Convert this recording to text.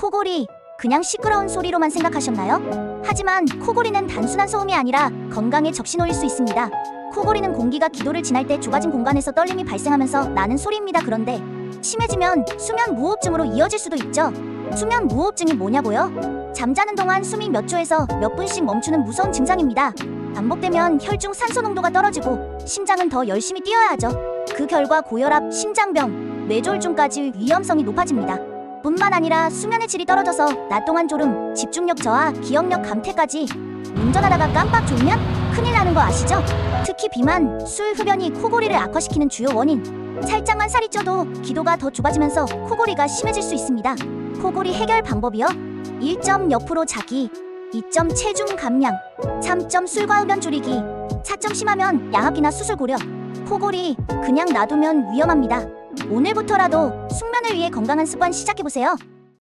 코골이, 그냥 시끄러운 소리로만 생각하셨나요? 하지만 코골이는 단순한 소음이 아니라 건강에 적신호일 수 있습니다. 코골이는 공기가 기도를 지날 때 좁아진 공간에서 떨림이 발생하면서 나는 소리입니다. 그런데 심해지면 수면 무호흡증으로 이어질 수도 있죠. 수면 무호흡증이 뭐냐고요? 잠자는 동안 숨이 몇 초에서 몇 분씩 멈추는 무서운 증상입니다. 반복되면 혈중 산소 농도가 떨어지고 심장은 더 열심히 뛰어야 하죠. 그 결과 고혈압, 심장병, 뇌졸중까지 위험성이 높아집니다. 뿐만 아니라 수면의 질이 떨어져서 낮 동안 졸음, 집중력 저하, 기억력 감퇴까지. 운전하다가 깜빡 졸면 큰일 나는 거 아시죠? 특히 비만, 술, 흡연이 코골이를 악화시키는 주요 원인. 살짝만 살이 쪄도 기도가 더 좁아지면서 코골이가 심해질 수 있습니다. 코골이 해결 방법이요? 1점 옆으로 자기, 2점 체중 감량, 3점 술과 흡연 줄이기, 4점 심하면 양압기나 수술 고려. 코골이 그냥 놔두면 위험합니다. 오늘부터라도 숙면을 위해 건강한 습관 시작해보세요.